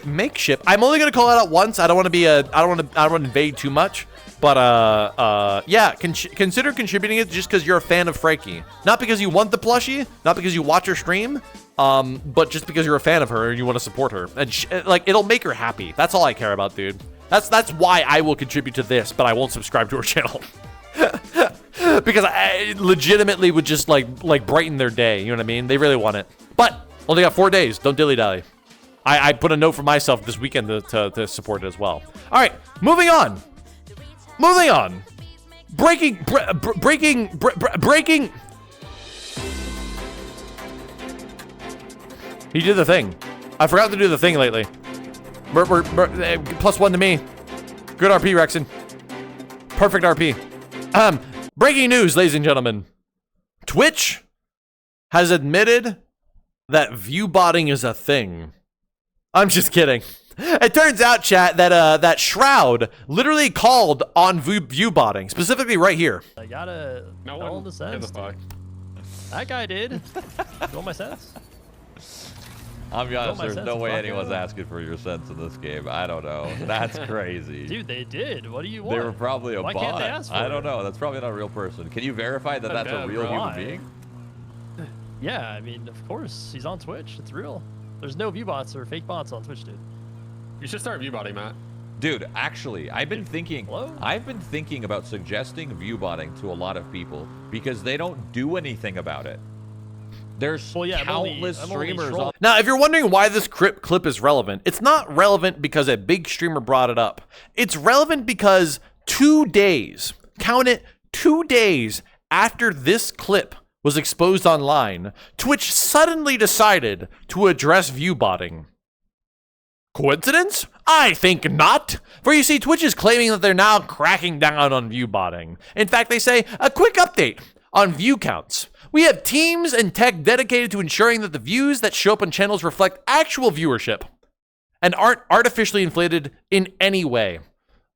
makeshift. I'm only gonna call it out once. I don't want to invade too much. But yeah, consider contributing it just because you're a fan of Frankie. Not because you want the plushie, not because you watch her stream, but just because you're a fan of her and you want to support her. And like, it'll make her happy. That's all I care about, dude. That's why I will contribute to this, but I won't subscribe to her channel. Because I legitimately would just like brighten their day. You know what I mean? They really want it. But only got 4 days. Don't dilly-dally. I put a note for myself this weekend to support it as well. All right, moving on. Moving on. Breaking. He did the thing. I forgot to do the thing lately. We're +1 to me. Good RP, Rexon. Perfect RP. Breaking news, ladies and gentlemen. Twitch has admitted that view botting is a thing. I'm just kidding. It turns out, chat, that Shroud literally called on view botting, specifically right here. I gotta tell the sense. That guy did. Feel my sense? I'll be honest, there's no way anyone's asking for your sense in this game. I don't know. That's crazy. Dude, they did. What do you want? They were probably a bot. bot. Can't they ask for I don't know. That's probably not a real person. Can you verify that that's a real human being? Yeah, I mean, of course. He's on Twitch. It's real. There's no view bots or fake bots on Twitch, dude. You should start view botting, Matt. Dude, actually, I've been thinking about suggesting view botting to a lot of people because they don't do anything about it. There's countless streamers on. Now, if you're wondering why this clip is relevant, it's not relevant because a big streamer brought it up. It's relevant because 2 days, count it, 2 days after this clip was exposed online, Twitch suddenly decided to address view botting. Coincidence? I think not. For you see, Twitch is claiming that they're now cracking down on view botting. In fact, they say, a quick update on view counts. We have teams and tech dedicated to ensuring that the views that show up on channels reflect actual viewership and aren't artificially inflated in any way.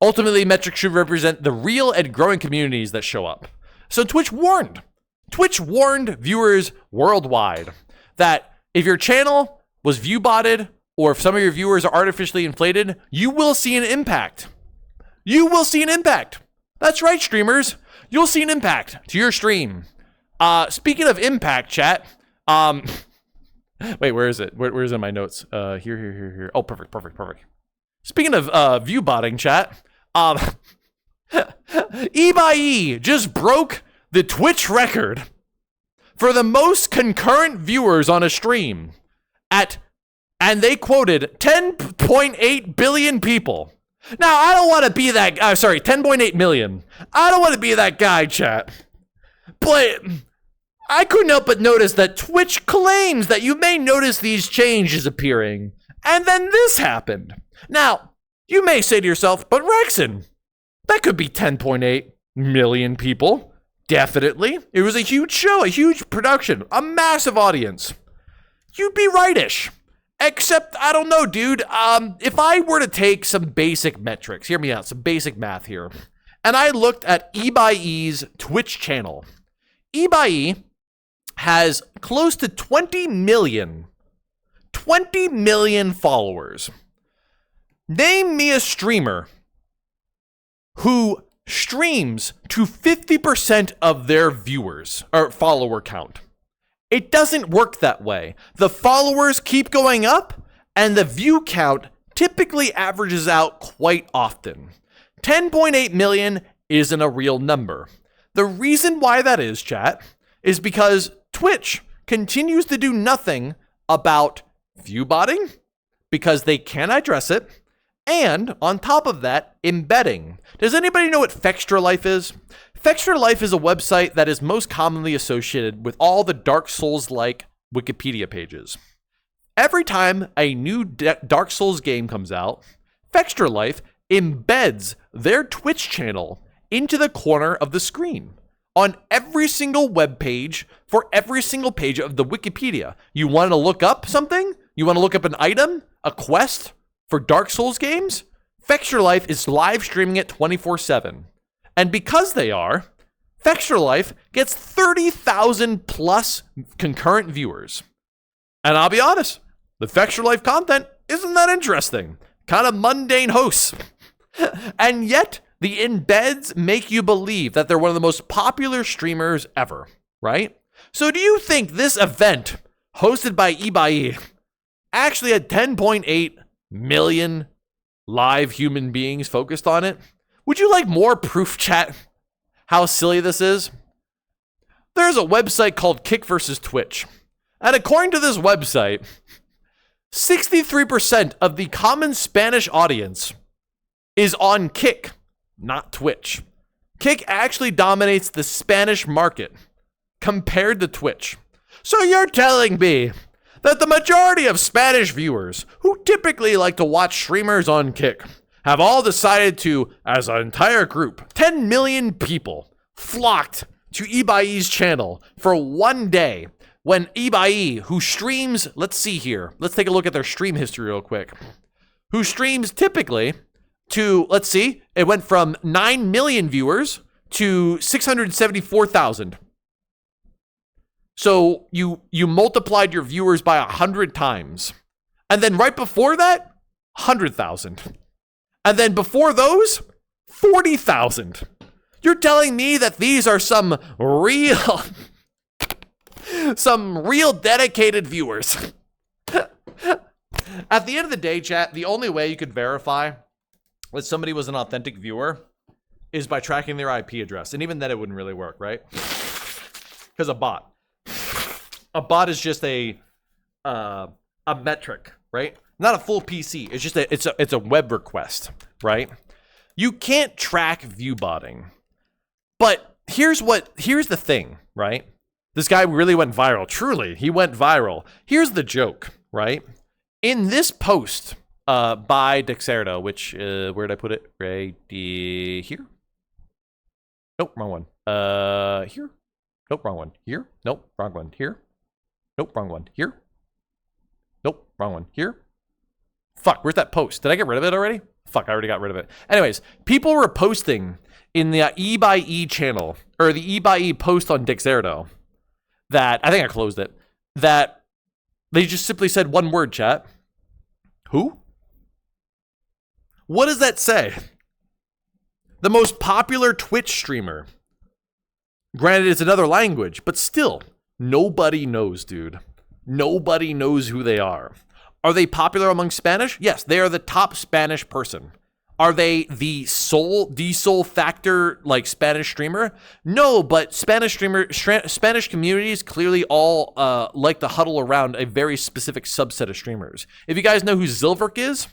Ultimately, metrics should represent the real and growing communities that show up. So Twitch warned viewers worldwide that if your channel was view botted or if some of your viewers are artificially inflated, you will see an impact. You will see an impact. That's right, streamers. You'll see an impact to your stream. Speaking of impact, chat, wait, where is it? Where is it in my notes? Here. Oh, perfect. Speaking of view botting, chat, E just broke the Twitch record for the most concurrent viewers on a stream and they quoted 10.8 billion people. Now, I don't want to be that, 10.8 million. I don't want to be that guy, chat. But I couldn't help but notice that Twitch claims that you may notice these changes appearing. And then this happened. Now, you may say to yourself, but Rexon, that could be 10.8 million people. Definitely. It was a huge show, a huge production, a massive audience. You'd be rightish. Except, I don't know, dude. If I were to take some basic metrics, hear me out, some basic math here, and I looked at E/E's Twitch channel, E/E has close to 20 million followers. Name me a streamer who streams to 50% of their viewers or follower count. It doesn't work that way. The followers keep going up and the view count typically averages out quite often. 10.8 million isn't a real number. The reason why that is, chat, is because Twitch continues to do nothing about view botting because they can't address it. And on top of that, embedding. Does anybody know what Fextra Life is? Fextra Life is a website that is most commonly associated with all the Dark Souls-like Wikipedia pages. Every time a new Dark Souls game comes out, Fextra Life embeds their Twitch channel into the corner of the screen on every single web page for every single page of the Wikipedia. You want to look up something? You want to look up an item, a quest for Dark Souls games? Fextra Life is live streaming it 24/7. And because they are, Fextra Life gets 30,000 plus concurrent viewers. And I'll be honest, the Fextra Life content Isn't that interesting? Kind of mundane hosts. And yet, the embeds make you believe that they're one of the most popular streamers ever, right? So do you think this event, hosted by Ibai, actually had 10.8 million live human beings focused on it? Would you like more proof, chat, how silly this is? There's a website called Kick versus Twitch. And according to this website, 63% of the common Spanish audience is on Kick, not Twitch. Kick actually dominates the Spanish market compared to Twitch. So you're telling me that the majority of Spanish viewers who typically like to watch streamers on Kick have all decided to, as an entire group, 10 million people flocked to Ibai's channel for one day when Ibai, who streams, let's see here, let's take a look at their stream history real quick, who streams typically to, let's see, it went from 9 million viewers to 674,000. So you multiplied your viewers by 100 times. And then right before that, 100,000. And then before those, 40,000. You're telling me that these are some real dedicated viewers. At the end of the day, chat, the only way you could verify that somebody was an authentic viewer is by tracking their IP address. And even then it wouldn't really work, right? Because a bot is just a metric, right? Not a full PC. It's just it's a web request, right? You can't track view botting. But here's the thing, right? This guy really went viral. Truly, he went viral. Here's the joke, right? In this post by Dexerto, which, where did I put it? Right here? Nope, wrong one. Here? Nope, wrong one. Here? Nope, wrong one. Here? Nope, wrong one. Here? Nope, wrong one. Here? Fuck, where's that post? Did I get rid of it already? Fuck, I already got rid of it. Anyways, people were posting in the Ibai channel, or the Ibai post on Dexerto, that, I think I closed it, that they just simply said one word, chat. Who? What does that say? The most popular Twitch streamer. Granted, it's another language, but still, nobody knows, dude. Nobody knows who they are. Are they popular among Spanish? Yes, they are the top Spanish person. Are they the sole factor, like, Spanish streamer? No, but Spanish communities clearly all like to huddle around a very specific subset of streamers. If you guys know who Zilverk is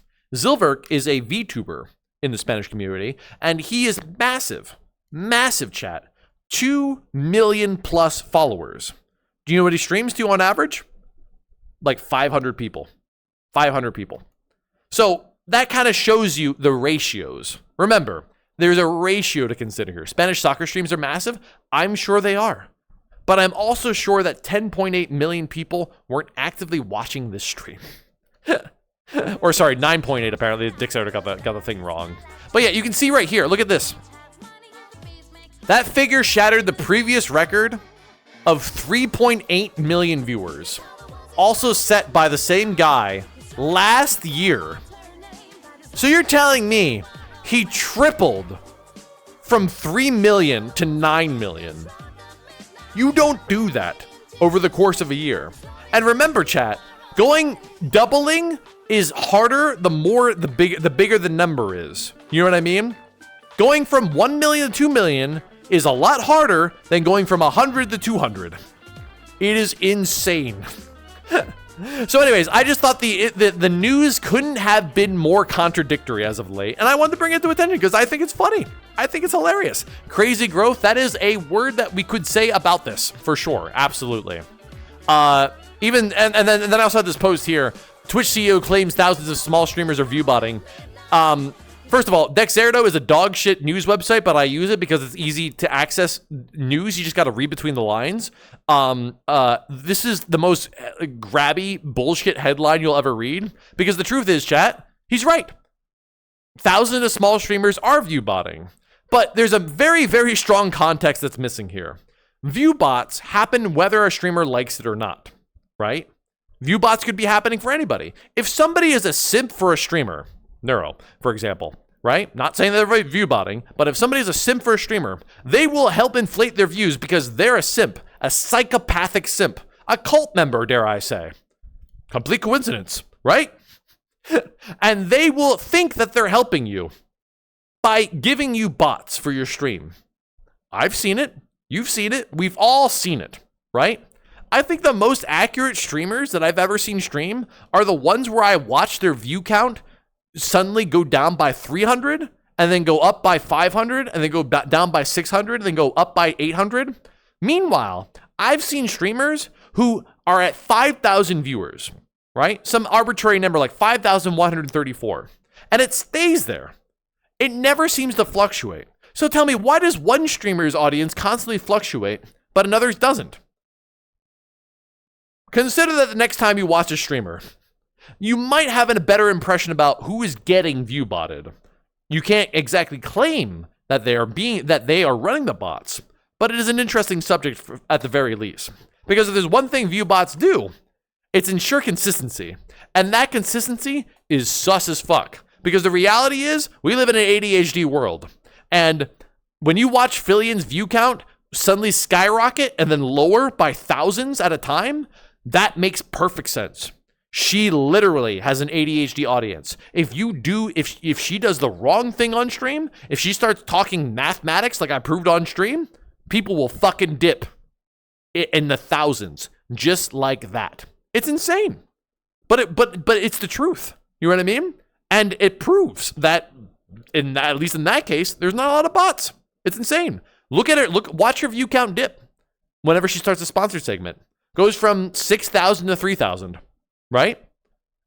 a VTuber in the Spanish community, and he is massive, chat. 2 million plus followers. Do you know what he streams to on average? Like 500 people. 500 people. So that kind of shows you the ratios. Remember, there's a ratio to consider here. Spanish soccer streams are massive. I'm sure they are. But I'm also sure that 10.8 million people weren't actively watching this stream. Or sorry, 9.8 apparently. Dixer got the thing wrong. But yeah, you can see right here. Look at this. That figure shattered the previous record of 3.8 million viewers. Also set by the same guy last year. So you're telling me he tripled from 3 million to 9 million. You don't do that over the course of a year. And remember, chat, doubling is harder the bigger the number is. You know what I mean? Going from 1 million to 2 million is a lot harder than going from 100 to 200. It is insane. So anyways, I just thought the news couldn't have been more contradictory as of late, and I wanted to bring it to attention because I think it's funny. I think it's hilarious. Crazy growth, that is a word that we could say about this, for sure. Absolutely. And then I also had this post here. Twitch CEO claims thousands of small streamers are viewbotting. First of all, Dexerto is a dog shit news website, but I use it because it's easy to access news. You just got to read between the lines. This is the most grabby bullshit headline you'll ever read, because the truth is, chat, he's right. Thousands of small streamers are viewbotting, but there's a very, very strong context that's missing here. View bots happen whether a streamer likes it or not, right? View bots could be happening for anybody. If somebody is a simp for a streamer, Neuro, for example, right? Not saying that everybody view botting, but if somebody is a simp for a streamer, they will help inflate their views because they're a simp, a psychopathic simp, a cult member, dare I say. Complete coincidence, right? And they will think that they're helping you by giving you bots for your stream. I've seen it. You've seen it. We've all seen it, right? I think the most accurate streamers that I've ever seen stream are the ones where I watch their view count suddenly go down by 300 and then go up by 500 and then go down by 600 and then go up by 800. Meanwhile, I've seen streamers who are at 5,000 viewers, right? Some arbitrary number like 5,134, and it stays there. It never seems to fluctuate. So tell me, why does one streamer's audience constantly fluctuate, but another's doesn't? Consider that the next time you watch a streamer, you might have a better impression about who is getting view botted. You can't exactly claim that they are running the bots, but it is an interesting subject at the very least. Because if there's one thing view bots do, it's ensure consistency. And that consistency is sus as fuck. Because the reality is, we live in an ADHD world. And when you watch Fillian's view count suddenly skyrocket and then lower by thousands at a time, that makes perfect sense. She literally has an ADHD audience. If she does the wrong thing on stream, if she starts talking mathematics like I proved on stream, people will fucking dip in the thousands, just like that. It's insane, but it's the truth. You know what I mean? And it proves that at least in that case, there's not a lot of bots. It's insane. Look at it. Watch her view count dip whenever she starts a sponsored segment. Goes from 6,000 to 3,000, right?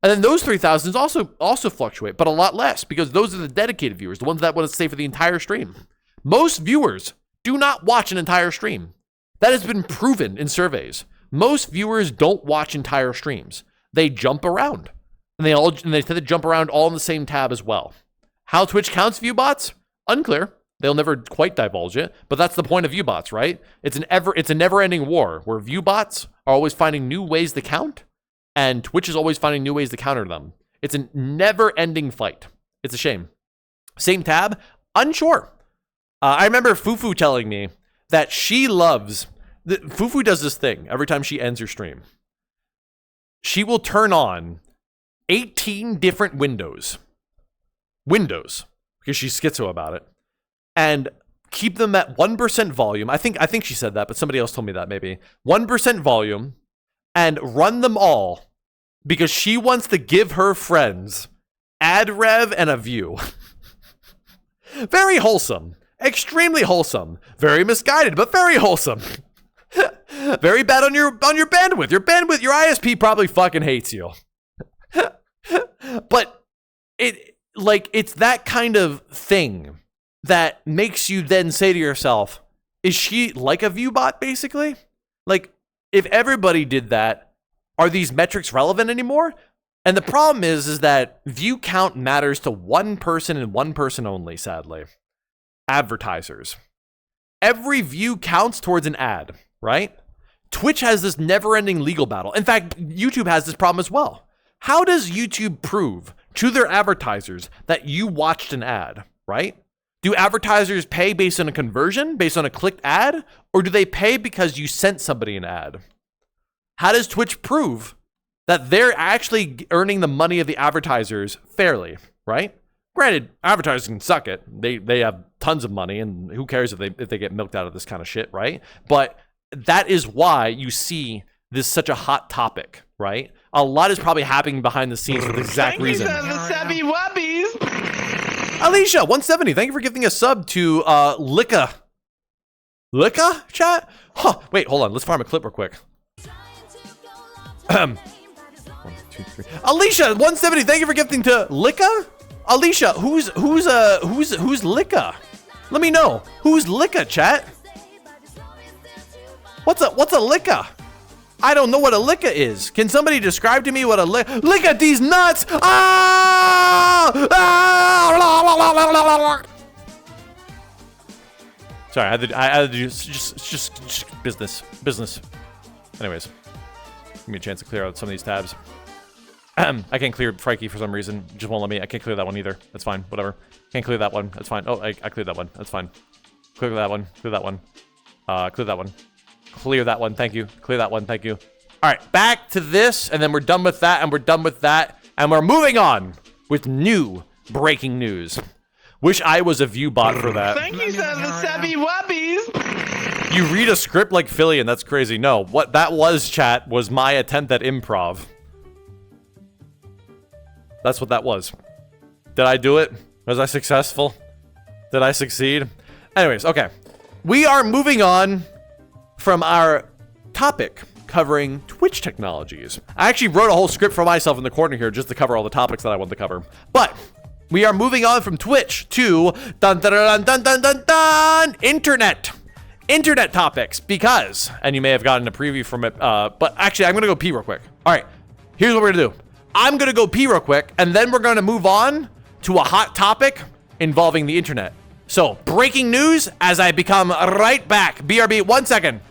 And then those 3,000s also fluctuate, but a lot less because those are the dedicated viewers, the ones that want to stay for the entire stream. Most viewers do not watch an entire stream. That has been proven in surveys. Most viewers don't watch entire streams. They jump around, and they tend to jump around all in the same tab as well. How Twitch counts view bots? Unclear. They'll never quite divulge it, but that's the point of view bots, right? It's a never-ending war where view bots are always finding new ways to count, and Twitch is always finding new ways to counter them. It's a never-ending fight. It's a shame. Same tab? Unsure. I remember Fufu telling me that she loves... Fufu does this thing every time she ends her stream. She will turn on 18 different windows, because she's schizo about it, and keep them at 1% volume. I think she said that, but somebody else told me that maybe. 1% volume, and run them all because she wants to give her friends ad rev and a view. Very wholesome. Extremely wholesome. Very misguided, but very wholesome. Very bad on your bandwidth. Your ISP probably fucking hates you. But it's that kind of thing that makes you then say to yourself, is she like a view bot basically? Like, if everybody did that, are these metrics relevant anymore? And the problem is that view count matters to one person and one person only, sadly. Advertisers. Every view counts towards an ad, right? Twitch has this never-ending legal battle. In fact, YouTube has this problem as well. How does YouTube prove to their advertisers that you watched an ad, right? Do advertisers pay based on a conversion, based on a clicked ad, or do they pay because you sent somebody an ad? How does Twitch prove that they're actually earning the money of the advertisers fairly, right? Granted, advertisers can suck it. They have tons of money, and who cares if they get milked out of this kind of shit, right? But that is why you see this such a hot topic, right? A lot is probably happening behind the scenes for the exact reason. Alicia, 170, thank you for gifting a sub to Licka. Licka, chat? Huh, wait, hold on, let's farm a clip real quick. 1, 2, 3. Alicia, 170, thank you for gifting to Licka? Alicia, who's Licka? Let me know. Who's Licka, chat? What's a Licka? I don't know what a Licka is. Can somebody describe to me what a Lick at these nuts! Ah! Ah! Sorry, I had to do just business. Anyways. Give me a chance to clear out some of these tabs. I can't clear Frikey for some reason. Just won't let me. I can't clear that one either. That's fine. Whatever. Can't clear that one. That's fine. Oh, I cleared that one. That's fine. Clear that one. Clear that one. Clear that one. Clear that one. Thank you. Clear that one. Thank you. All right, back to this, and then we're done with that, and we're done with that, and we're moving on with new breaking news. Wish I was a view bot for that. Thank you, the Savvy Wappies. You read a script like Philly, and that's crazy. No, what that was, chat, was my attempt at improv. That's what that was. Did I do it? Was I successful? Did I succeed? Anyways, okay. We are moving on from our topic covering Twitch technologies. I actually wrote a whole script for myself in the corner here just to cover all the topics that I wanted to cover. But we are moving on from Twitch to dun dun dun dun dun dun dun internet topics, because, and you may have gotten a preview from it, but actually I'm gonna go pee real quick. All right, here's what we're gonna do. I'm gonna go pee real quick, and then we're gonna move on to a hot topic involving the internet. So, breaking news as I become right back. BRB, 1 second.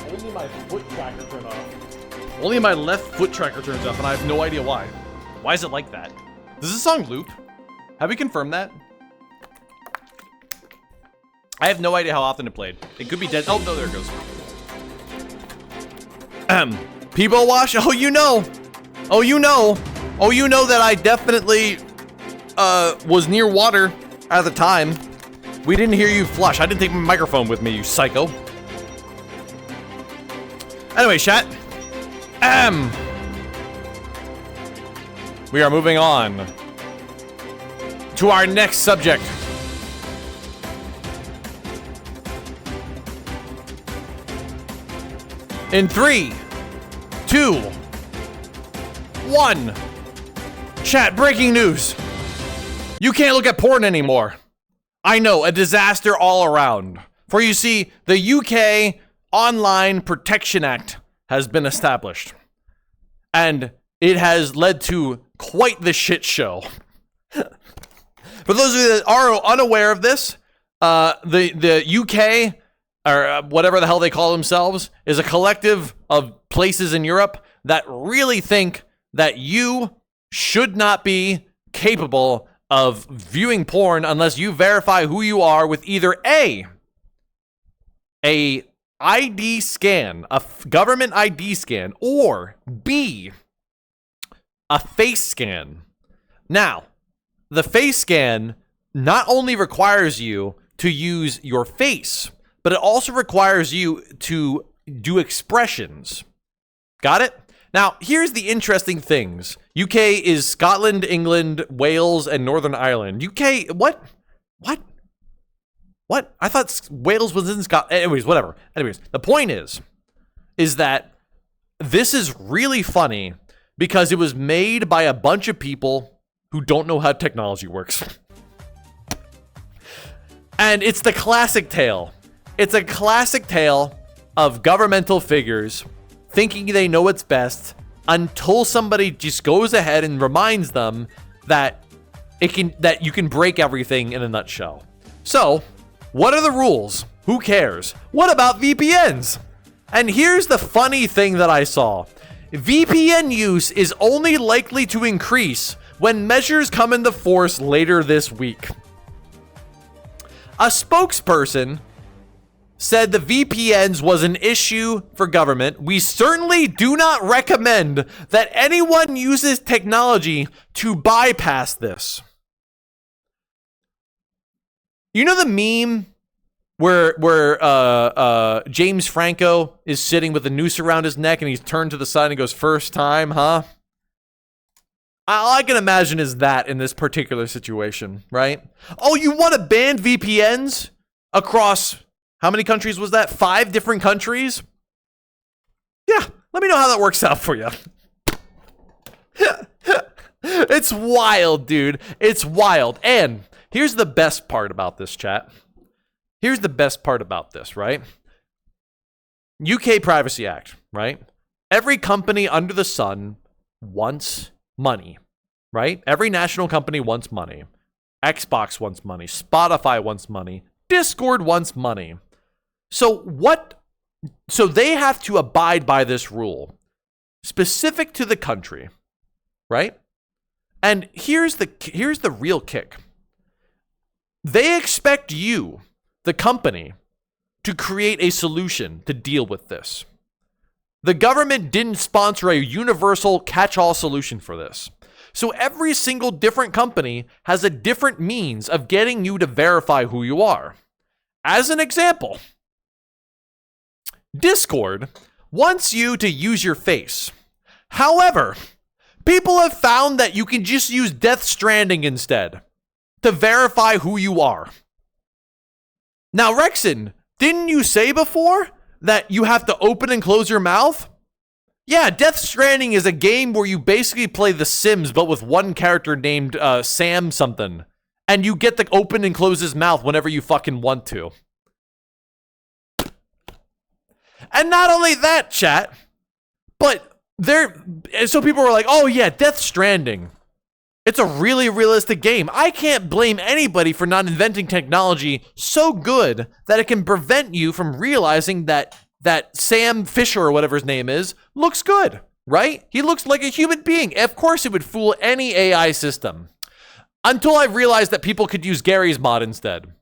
Only my foot tracker turned off. Only my left foot tracker turns off, and I have no idea why. Why is it like that? Does this song loop? Have we confirmed that? I have no idea how often it played. It could be dead. Oh, no, there it goes. Peebo Wash? Oh, you know. Oh, you know. Oh, you know that I definitely was near water at the time. We didn't hear you flush. I didn't take my microphone with me, you psycho. Anyway, chat. We are moving on to our next subject. In 3, 2, 1. Chat, breaking news. You can't look at porn anymore. I know, a disaster all around. For you see, the UK Online Protection Act has been established. And it has led to quite the shit show. For those of you that are unaware of this, the UK, or whatever the hell they call themselves, is a collective of places in Europe that really think that you should not be capable of viewing porn unless you verify who you are with either A ID scan, a government ID scan, or B, a face scan. Now, the face scan not only requires you to use your face, but it also requires you to do expressions. Got it? Now, here's the interesting things. UK is Scotland, England, Wales, and Northern Ireland. UK, what? What? I thought Wales was in Scotland. Anyways, whatever. Anyways, the point is that this is really funny because it was made by a bunch of people who don't know how technology works. And it's the classic tale. It's a classic tale of governmental figures thinking they know what's best until somebody just goes ahead and reminds them that you can break everything in a nutshell. So, what are the rules? Who cares? What about VPNs? And here's the funny thing that I saw. VPN use is only likely to increase when measures come into force later this week. A spokesperson said the VPNs was an issue for government. We certainly do not recommend that anyone uses technology to bypass this. You know the meme where James Franco is sitting with a noose around his neck and he's turned to the side and he goes, "First time, huh?" All I can imagine is that in this particular situation, right? Oh, you want to ban VPNs across, how many countries was that? 5 different countries? Yeah, let me know how that works out for you. It's wild, dude. It's wild. And here's the best part about this, chat. Here's the best part about this, right? UK Privacy Act, right? Every company under the sun wants money, right? Every national company wants money. Xbox wants money. Spotify wants money. Discord wants money. So they have to abide by this rule specific to the country, right? And here's the real kick. They expect you, the company, to create a solution to deal with this. The government didn't sponsor a universal catch-all solution for this. So every single different company has a different means of getting you to verify who you are. As an example, Discord wants you to use your face. However, people have found that you can just use Death Stranding instead to verify who you are. Now, Rexon, didn't you say before that you have to open and close your mouth? Yeah, Death Stranding is a game where you basically play The Sims, but with one character named Sam something. And you get to open and close his mouth whenever you fucking want to. And not only that, chat, but so people were like, oh yeah, Death Stranding. It's a really realistic game. I can't blame anybody for not inventing technology so good that it can prevent you from realizing that Sam Fisher, or whatever his name is, looks good, right? He looks like a human being. Of course it would fool any AI system. Until I realized that people could use Gary's mod instead.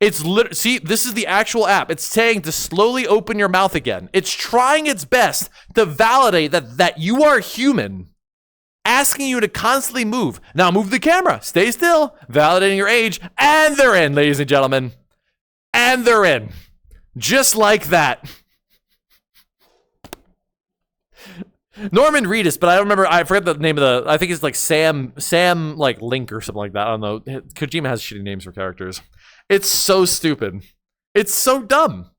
See, this is the actual app. It's saying to slowly open your mouth again. It's trying its best to validate that you are human, asking you to constantly move. Now move the camera, stay still, validating your age, and they're in, ladies and gentlemen. And they're in. Just like that. Norman Reedus, but I don't remember, I forget the name of I think it's like Sam like Link or something like that. I don't know. Kojima has shitty names for characters. It's so stupid. It's so dumb.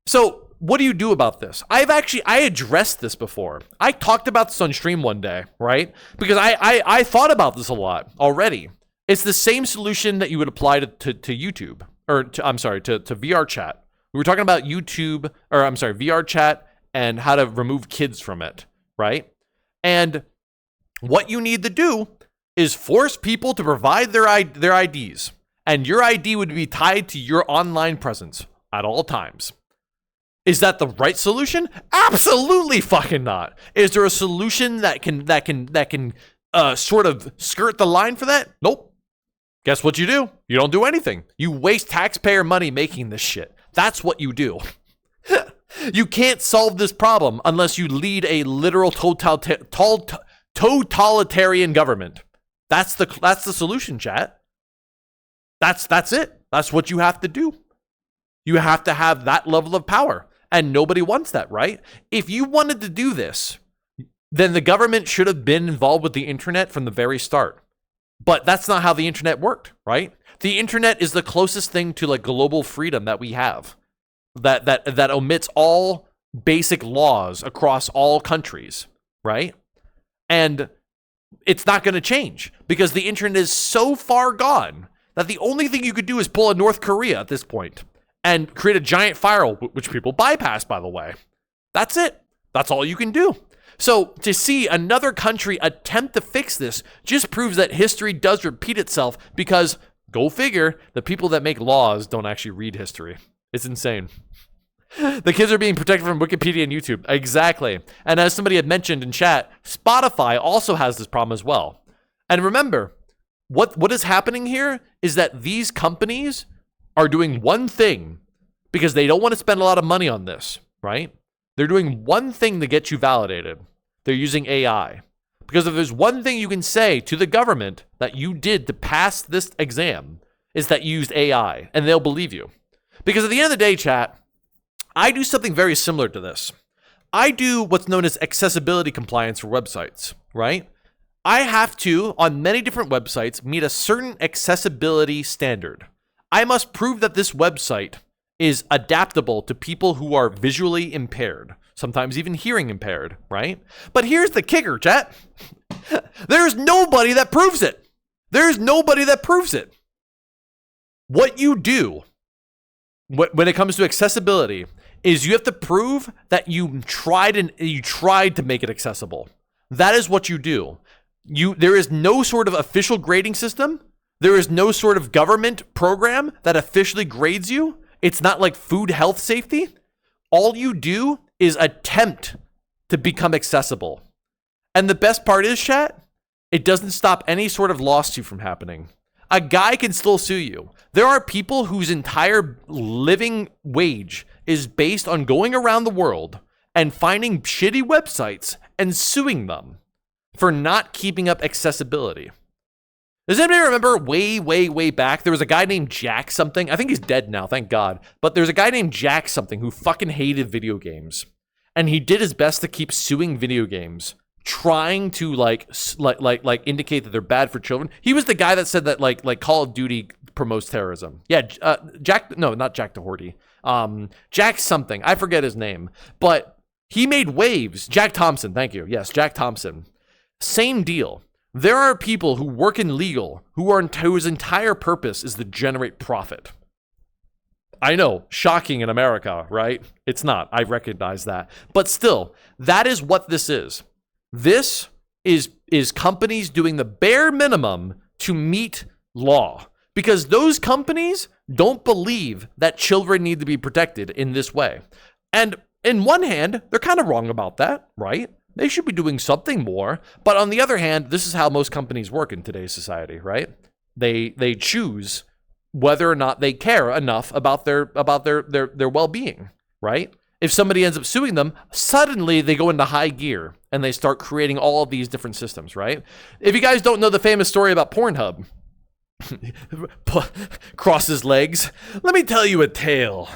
So what do you do about this? I addressed this before. I talked about this on stream one day, right? Because I thought about this a lot already. It's the same solution that you would apply to YouTube, or to VR chat. We were talking about VR chat and how to remove kids from it, right? And what you need to do is force people to provide their IDs. And your ID would be tied to your online presence at all times. Is that the right solution? Absolutely fucking not. Is there a solution that can sort of skirt the line for that? Nope. Guess what you do? You don't do anything. You waste taxpayer money making this shit. That's what you do. You can't solve this problem unless you lead a literal totalitarian government. That's the solution, chat. That's it. That's what you have to do. You have to have that level of power. And nobody wants that, right? If you wanted to do this, then the government should have been involved with the internet from the very start. But that's not how the internet worked, right? The internet is the closest thing to like global freedom that we have. That omits all basic laws across all countries, right? And it's not going to change because the internet is so far gone that the only thing you could do is pull a North Korea at this point and create a giant firewall, which people bypass, by the way. That's it. That's all you can do. So to see another country attempt to fix this just proves that history does repeat itself because, go figure, the people that make laws don't actually read history. It's insane. The kids are being protected from Wikipedia and YouTube. Exactly. And as somebody had mentioned in chat, Spotify also has this problem as well. And remember, what is happening here is that these companies are doing one thing because they don't want to spend a lot of money on this, right? They're doing one thing to get you validated. They're using AI. Because if there's one thing you can say to the government that you did to pass this exam, is that you used AI, and they'll believe you. Because at the end of the day, chat, I do something very similar to this. I do what's known as accessibility compliance for websites, right? I have to, on many different websites, meet a certain accessibility standard. I must prove that this website is adaptable to people who are visually impaired, sometimes even hearing impaired, right? But here's the kicker, chat. There's nobody that proves it. There's nobody that proves it. What you do when it comes to accessibility is you have to prove that you tried to make it accessible. That is what you do. There is no sort of official grading system. There is no sort of government program that officially grades you. It's not like food health safety. All you do is attempt to become accessible. And the best part is, chat, it doesn't stop any sort of lawsuit from happening. A guy can still sue you. There are people whose entire living wage is based on going around the world and finding shitty websites and suing them for not keeping up accessibility. Does anybody remember way back, there was a guy named Jack something? I think he's dead now, thank God. But there's a guy named Jack something who fucking hated video games. And he did his best to keep suing video games, trying to like indicate that they're bad for children. He was the guy that said that like Call of Duty promotes terrorism. Yeah, not Jack Doherty. Jack something. I forget his name. But he made waves. Jack Thompson, thank you. Yes, Jack Thompson. Same deal. There are people who work in legal whose entire purpose is to generate profit. I know, shocking in America, right? It's not. I recognize that. But still, that is what this is. This is companies doing the bare minimum to meet law. Because those companies don't believe that children need to be protected in this way. And in one hand, they're kind of wrong about that, right? They should be doing something more. But on the other hand, this is how most companies work in today's society, right? They choose whether or not they care enough about their well-being, right? If somebody ends up suing them, suddenly they go into high gear and they start creating all of these different systems, right? If you guys don't know the famous story about Pornhub, cross his legs, let me tell you a tale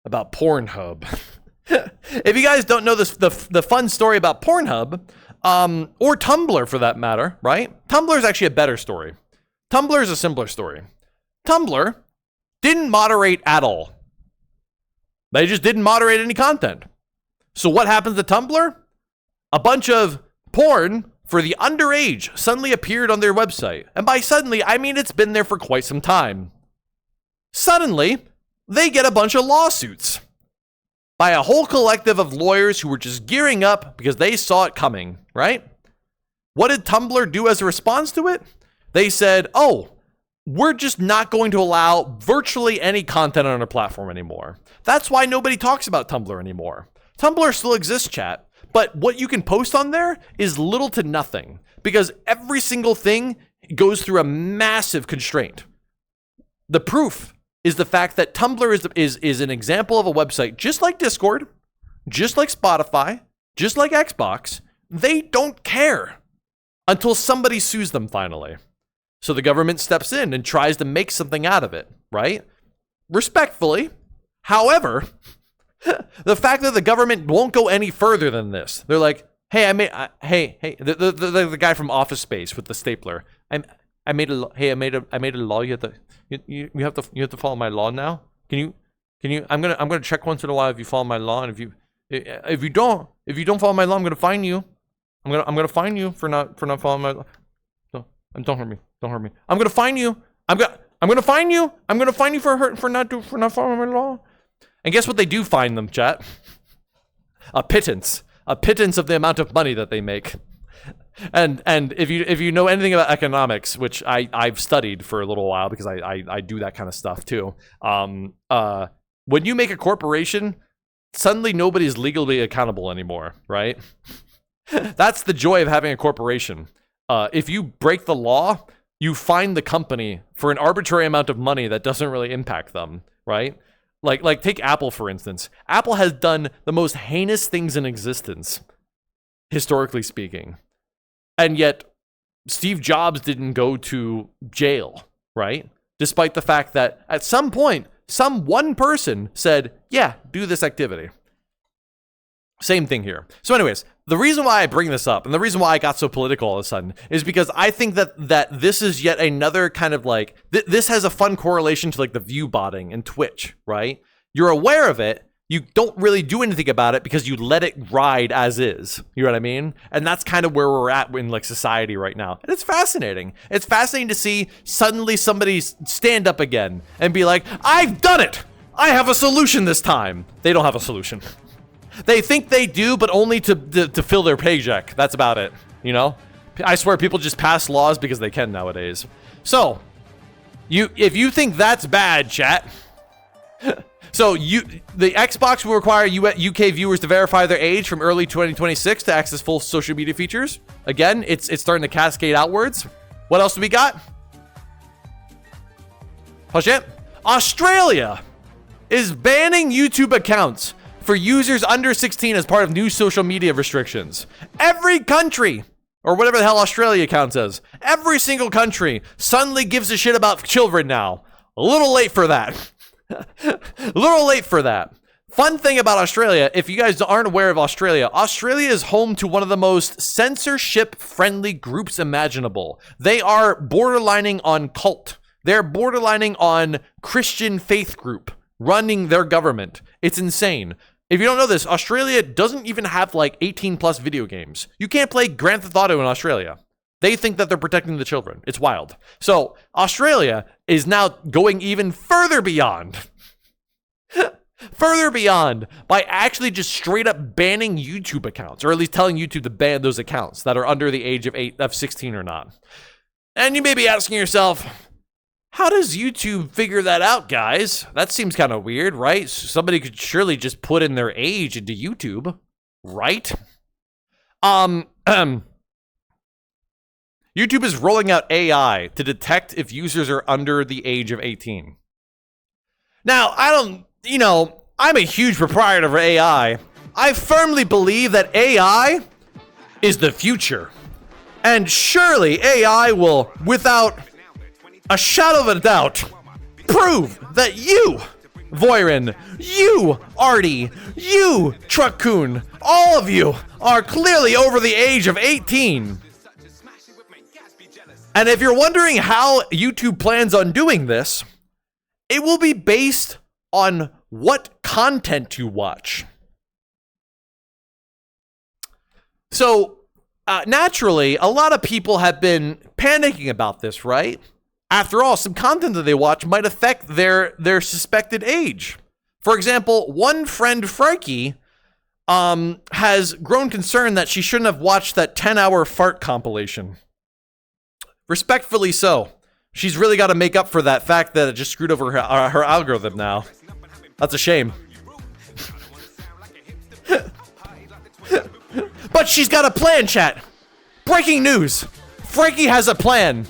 about Pornhub. If you guys don't know this, the fun story about Pornhub, or Tumblr for that matter, right? Tumblr is actually a better story. Tumblr is a simpler story. Tumblr didn't moderate at all. They just didn't moderate any content. So what happens to Tumblr? A bunch of porn for the underage suddenly appeared on their website. And by suddenly, I mean it's been there for quite some time. Suddenly, they get a bunch of lawsuits by a whole collective of lawyers who were just gearing up because they saw it coming, right? What did Tumblr do as a response to it? They said, oh, we're just not going to allow virtually any content on our platform anymore. That's why nobody talks about Tumblr anymore. Tumblr still exists, chat, but what you can post on there is little to nothing because every single thing goes through a massive constraint. The proof is the fact that Tumblr is an example of a website just like Discord, just like Spotify, just like Xbox. They don't care until somebody sues them finally. So the government steps in and tries to make something out of it, right? Respectfully. However, the fact that the government won't go any further than this, they're like, hey, the guy from Office Space with the stapler. I made a law. You have to follow my law now. Can you? I'm gonna check once in a while if you follow my law, and if you don't follow my law, I'm gonna fine you. I'm gonna fine you for not following my law. Don't hurt me. Don't hurt me. I'm gonna fine you. I'm gonna fine you. I'm gonna fine you for not following my law. And guess what they do fine them, chat? A pittance of the amount of money that they make. And if you know anything about economics, which I've studied for a little while because I do that kind of stuff too. When you make a corporation, suddenly nobody's legally accountable anymore, right? That's the joy of having a corporation. If you break the law, you fine the company for an arbitrary amount of money that doesn't really impact them, right? Like take Apple, for instance. Apple has done the most heinous things in existence, historically speaking. And yet, Steve Jobs didn't go to jail, right? Despite the fact that at some point, some one person said, yeah, do this activity. Same thing here. So anyways, the reason why I bring this up and the reason why I got so political all of a sudden is because I think that this is yet another kind of like, this has a fun correlation to like the view botting and Twitch, right? You're aware of it. You don't really do anything about it because you let it ride as is. You know what I mean? And that's kind of where we're at in like society right now. And it's fascinating. It's fascinating to see suddenly somebody stand up again and be like, I've done it. I have a solution this time. They don't have a solution. They think they do, but only to fill their paycheck. That's about it, you know? I swear people just pass laws because they can nowadays. So, if you think that's bad, chat. So, the Xbox will require UK viewers to verify their age from early 2026 to access full social media features. Again, it's starting to cascade outwards. What else do we got? Hush it. Australia is banning YouTube accounts for users under 16 as part of new social media restrictions. Every country, or whatever the hell Australia counts as, every single country suddenly gives a shit about children now. A little late for that. A little late for that. Fun thing about Australia, if you guys aren't aware of Australia, Australia is home to one of the most censorship-friendly groups imaginable. They are borderlining on cult. They're borderlining on Christian faith group running their government. It's insane. If you don't know this, Australia doesn't even have like 18 plus video games. You can't play Grand Theft Auto in Australia. They think that they're protecting the children. It's wild. So Australia is now going even further beyond. Further beyond by actually just straight up banning YouTube accounts, or at least telling YouTube to ban those accounts that are under the age of 16 or not. And you may be asking yourself, how does YouTube figure that out, guys? That seems kind of weird, right? Somebody could surely just put in their age into YouTube, right? YouTube is rolling out AI to detect if users are under the age of 18. Now, I'm a huge proprietor of AI. I firmly believe that AI is the future. And surely AI will, without a shadow of a doubt, prove that you, Voirin, you, Artie, you, Truckcoon, all of you are clearly over the age of 18. And if you're wondering how YouTube plans on doing this, it will be based on what content you watch. So, naturally, a lot of people have been panicking about this, right? After all, some content that they watch might affect their suspected age. For example, one friend, Frankie, has grown concerned that she shouldn't have watched that 10-hour fart compilation. Respectfully so. She's really got to make up for that fact that it just screwed over her algorithm now. That's a shame. But she's got a plan, chat. Breaking news. Frankie has a plan.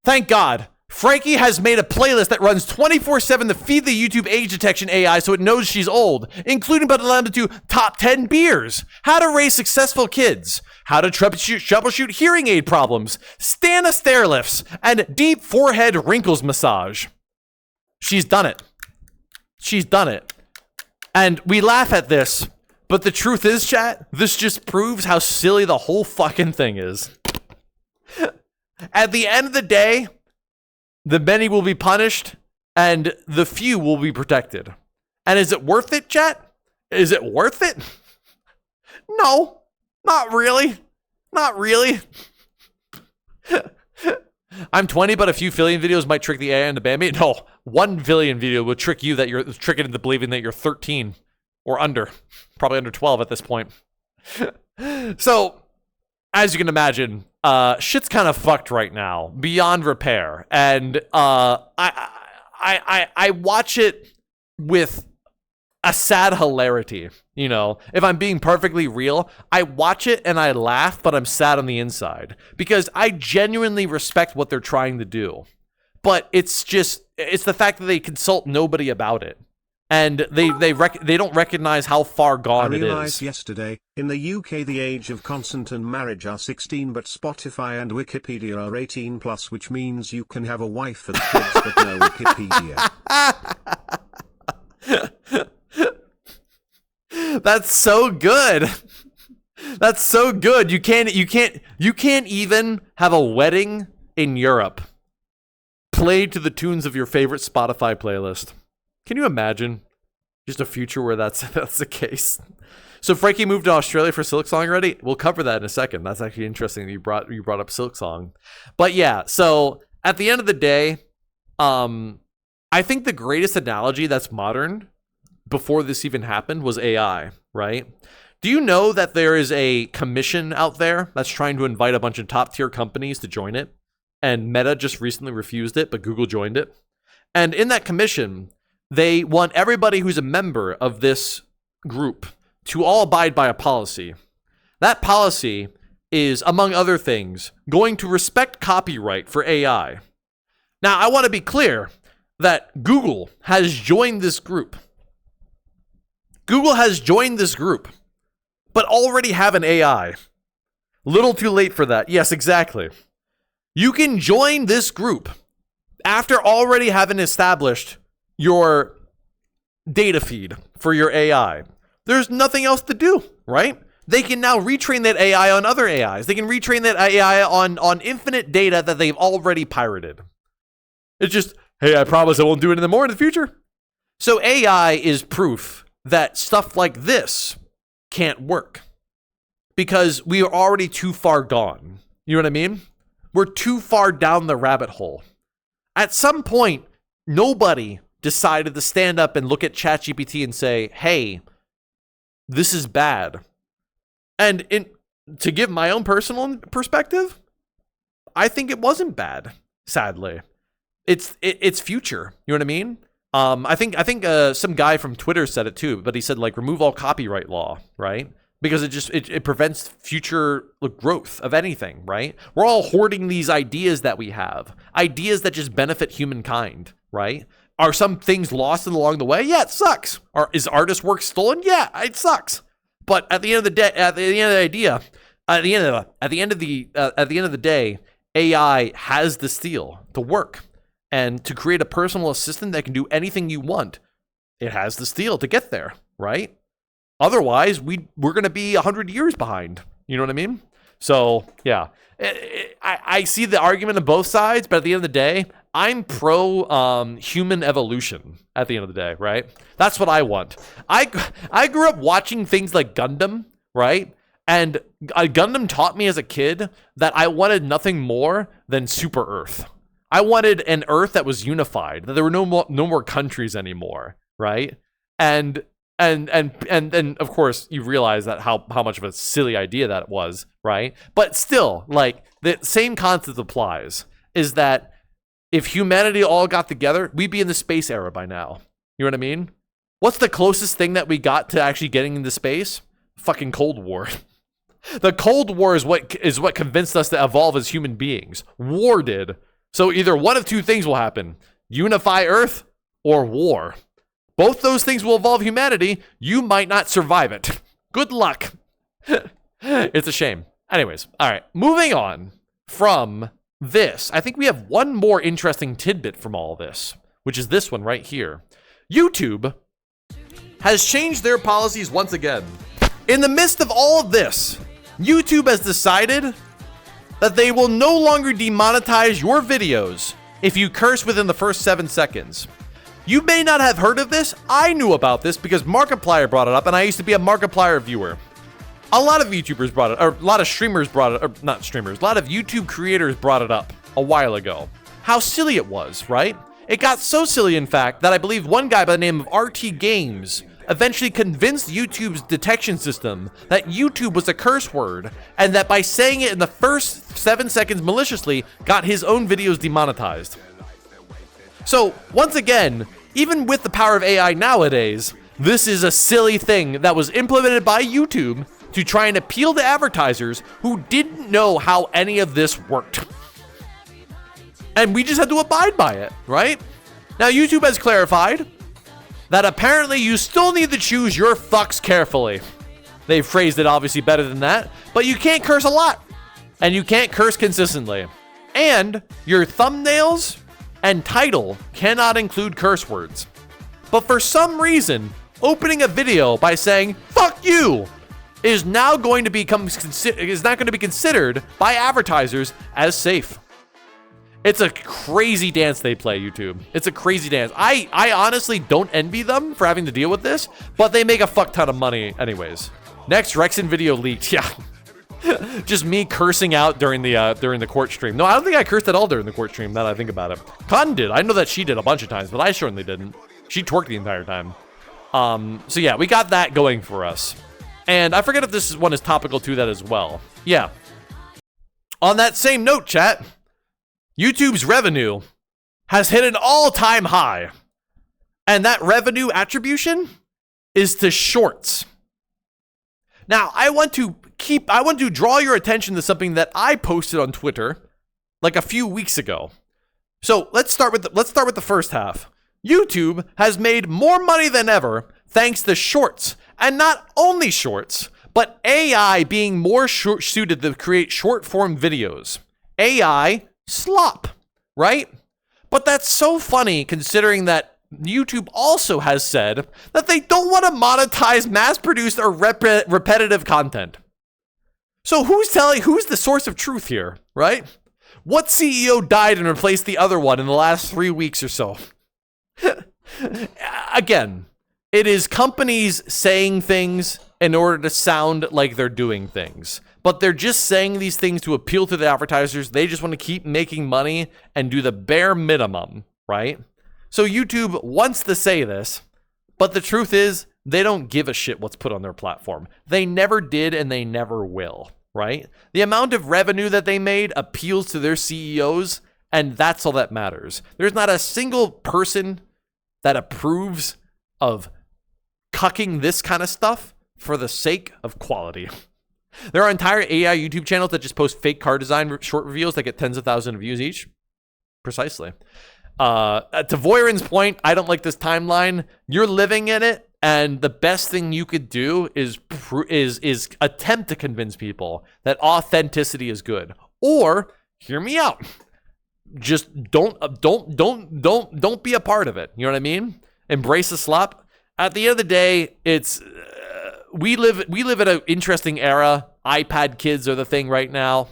Thank God. Frankie has made a playlist that runs 24/7 to feed the YouTube age detection AI so it knows she's old, including but limited to top 10 beers, how to raise successful kids, how to troubleshoot hearing aid problems, Stana stair lifts, and deep forehead wrinkles massage. She's done it. She's done it. And we laugh at this, but the truth is, chat, this just proves how silly the whole fucking thing is. At the end of the day, the many will be punished and the few will be protected. And is it worth it, chat? Is it worth it? No, not really. Not really. I'm 20, but a few billion videos might trick the AI into ban me. No, 1 billion video will trick you that you're tricked into believing that you're 13 or under, probably under 12 at this point. So, as you can imagine, shit's kind of fucked right now, beyond repair, and I watch it with a sad hilarity. You know, if I'm being perfectly real, I watch it and I laugh, but I'm sad on the inside because I genuinely respect what they're trying to do. But it's the fact that they consult nobody about it. And they don't recognize how far gone it is. I realized yesterday, in the UK the age of consent and marriage are 16, but Spotify and Wikipedia are 18 plus, which means you can have a wife and kids but no Wikipedia. That's so good. That's so good. You can't even have a wedding in Europe played to the tunes of your favorite Spotify playlist. Can you imagine just a future where that's the case? So Frankie moved to Australia for Silksong already? We'll cover that in a second. That's actually interesting that you brought up Silksong. But yeah, so at the end of the day, I think the greatest analogy that's modern before this even happened was AI, right? Do you know that there is a commission out there that's trying to invite a bunch of top tier companies to join it? And Meta just recently refused it, but Google joined it. And in that commission, they want everybody who's a member of this group to all abide by a policy. That policy is, among other things, going to respect copyright for AI. Now, I want to be clear that Google has joined this group. Google has joined this group, but already have an AI. Little too late for that. Yes, exactly. You can join this group after already having established your data feed for your AI. There's nothing else to do, right? They can now retrain that AI on other AIs. They can retrain that AI on infinite data that they've already pirated. It's just, hey, I promise I won't do it anymore in the future. So AI is proof that stuff like this can't work because we are already too far gone. You know what I mean? We're too far down the rabbit hole. At some point, nobody decided to stand up and look at ChatGPT and say, hey, this is bad. And to give my own personal perspective, I think it wasn't bad, sadly. It's future. You know what I mean? I think some guy from Twitter said it too, but he said like remove all copyright law, right? Because it prevents future growth of anything, right? We're all hoarding these ideas that we have, ideas that just benefit humankind, right? Are some things lost along the way? Yeah, it sucks. Is artist work stolen? Yeah, it sucks. But at the end of the day, at the end of the day, AI has the steel to work. And to create a personal assistant that can do anything you want, it has the steel to get there, right? Otherwise, we're going to be 100 years behind. You know what I mean? So, yeah. I see the argument on both sides, but at the end of the day, I'm pro human evolution at the end of the day, right? That's what I want. I grew up watching things like Gundam, right? And Gundam taught me as a kid that I wanted nothing more than Super Earth. I wanted an Earth that was unified, that there were no more countries anymore, right? And of course you realize that how much of a silly idea that was, right? But still, like the same concept applies, is that if humanity all got together, we'd be in the space era by now. You know what I mean? What's the closest thing that we got to actually getting into space? Fucking Cold War. The Cold War is what convinced us to evolve as human beings. War did. So either one of two things will happen: unify Earth or war. Both those things will evolve humanity. You might not survive it. Good luck. It's a shame. Anyways, all right, moving on from this. I think we have one more interesting tidbit from all this, which is this one right here. YouTube has changed their policies once again. In the midst of all of this, YouTube has decided that they will no longer demonetize your videos if you curse within the first 7 seconds. You may not have heard of this. I knew about this because Markiplier brought it up, and I used to be a Markiplier viewer. A lot of YouTubers brought it, or a lot of streamers brought it, or not streamers, a lot of YouTube creators brought it up a while ago. How silly it was, right? It got so silly, in fact, that I believe one guy by the name of RT Games eventually convinced YouTube's detection system that YouTube was a curse word, and that by saying it in the first 7 seconds maliciously, got his own videos demonetized. So, once again, even with the power of AI nowadays, this is a silly thing that was implemented by YouTube to try and appeal to advertisers who didn't know how any of this worked. And we just had to abide by it, right? Now, YouTube has clarified that apparently you still need to choose your fucks carefully. They phrased it obviously better than that, but you can't curse a lot, and you can't curse consistently. And your thumbnails and title cannot include curse words. But for some reason, opening a video by saying, fuck you, is now going to become, is not going to be considered by advertisers as safe. It's a crazy dance they play, YouTube. It's a crazy dance. I honestly don't envy them for having to deal with this, but they make a fuck ton of money anyways. Next, Rexon video leaked. Yeah. Just me cursing out during the court stream. No, I don't think I cursed at all during the court stream, now that I think about it. Con did. I know that she did a bunch of times, but I certainly didn't. She twerked the entire time. So yeah, we got that going for us. And I forget if this one is topical to that as well. Yeah. On that same note, chat, YouTube's revenue has hit an all-time high. And that revenue attribution is to shorts. Now, I want to draw your attention to something that I posted on Twitter like a few weeks ago. So let's start with the first half. YouTube has made more money than ever thanks to shorts, and not only shorts, but AI being more suited to create short form videos. AI slop, right? But that's so funny considering that YouTube also has said that they don't want to monetize mass-produced or repetitive content. So who's the source of truth here, right? What CEO died and replaced the other one in the last 3 weeks or so? Again, it is companies saying things in order to sound like they're doing things. But they're just saying these things to appeal to the advertisers. They just want to keep making money and do the bare minimum, right? So YouTube wants to say this, but the truth is they don't give a shit what's put on their platform. They never did and they never will, right? The amount of revenue that they made appeals to their CEOs, and that's all that matters. There's not a single person that approves of cucking this kind of stuff for the sake of quality. There are entire AI YouTube channels that just post fake car design short reveals that get tens of thousands of views each. Precisely. To Voirin's point, I don't like this timeline. You're living in it, and the best thing you could do is attempt to convince people that authenticity is good. Or hear me out. Just don't be a part of it. You know what I mean? Embrace the slop. At the end of the day, it's we live in an interesting era. iPad kids are the thing right now.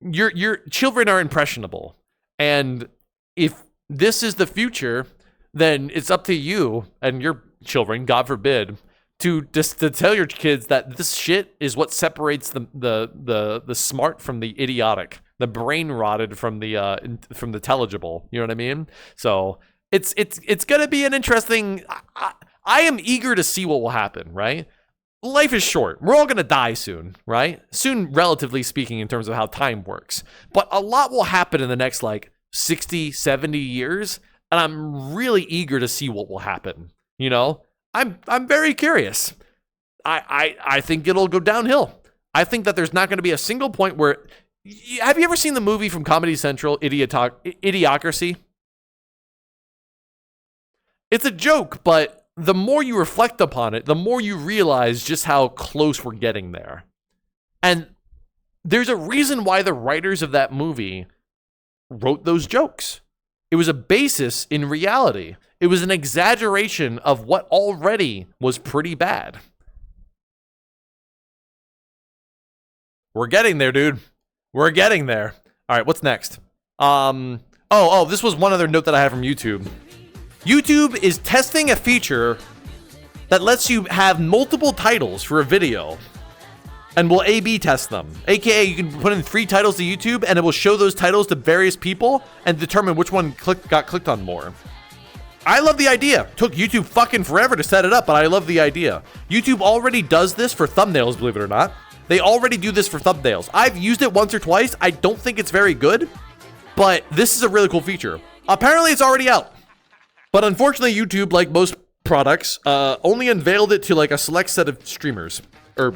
Your children are impressionable, and if this is the future, then it's up to you and your children, God forbid, to tell your kids that this shit is what separates the smart from the idiotic, the brain rotted from the intelligible. You know what I mean? So it's gonna be an interesting. I am eager to see what will happen. Right? Life is short. We're all gonna die soon. Right? Soon, relatively speaking, in terms of how time works. But a lot will happen in the next 60, 70 years, and I'm really eager to see what will happen. You know, I'm very curious. I think it'll go downhill. I think that there's not going to be a single point where. Have you ever seen the movie from Comedy Central, Idiocracy? It's a joke, but the more you reflect upon it, the more you realize just how close we're getting there. And there's a reason why the writers of that movie wrote those jokes. It was a basis in reality. It was an exaggeration of what already was pretty bad. We're getting there, dude. We're getting there. All right, what's next? This was one other note that I had from YouTube. YouTube is testing a feature that lets you have multiple titles for a video, and we'll A/B test them. AKA, you can put in 3 titles to YouTube, and it will show those titles to various people and determine which one got clicked on more. I love the idea. Took YouTube fucking forever to set it up, but I love the idea. YouTube already does this for thumbnails, believe it or not. They already do this for thumbnails. I've used it once or twice. I don't think it's very good, but this is a really cool feature. Apparently, it's already out. But unfortunately, YouTube, like most products, only unveiled it to like a select set of streamers or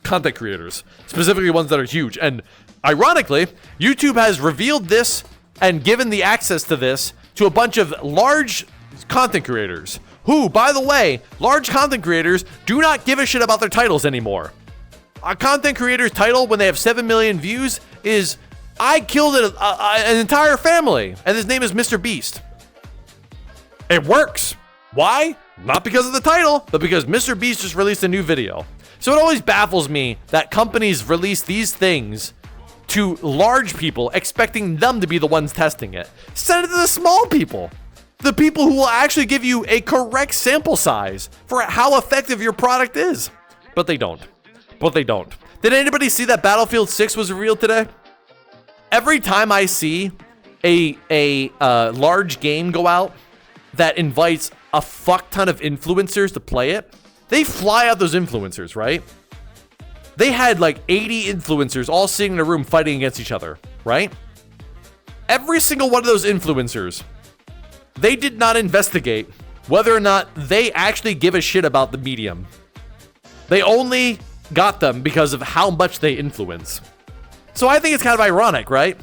content creators, specifically ones that are huge. And ironically, YouTube has revealed this and given the access to this to a bunch of large content creators who, by the way, large content creators do not give a shit about their titles anymore. A content creator's title when they have 7 million views is, I killed an entire family, and his name is Mr. Beast. It works. Why? Not because of the title, but because Mr. Beast just released a new video. So it always baffles me that companies release these things to large people, expecting them to be the ones testing it. Send it to the small people. The people who will actually give you a correct sample size for how effective your product is. But they don't. Did anybody see that Battlefield 6 was revealed today? Every time I see a large game go out that invites a fuck ton of influencers to play it, they fly out those influencers, right? They had like 80 influencers all sitting in a room fighting against each other, right? Every single one of those influencers, they did not investigate whether or not they actually give a shit about the medium. They only got them because of how much they influence. So I think it's kind of ironic, right?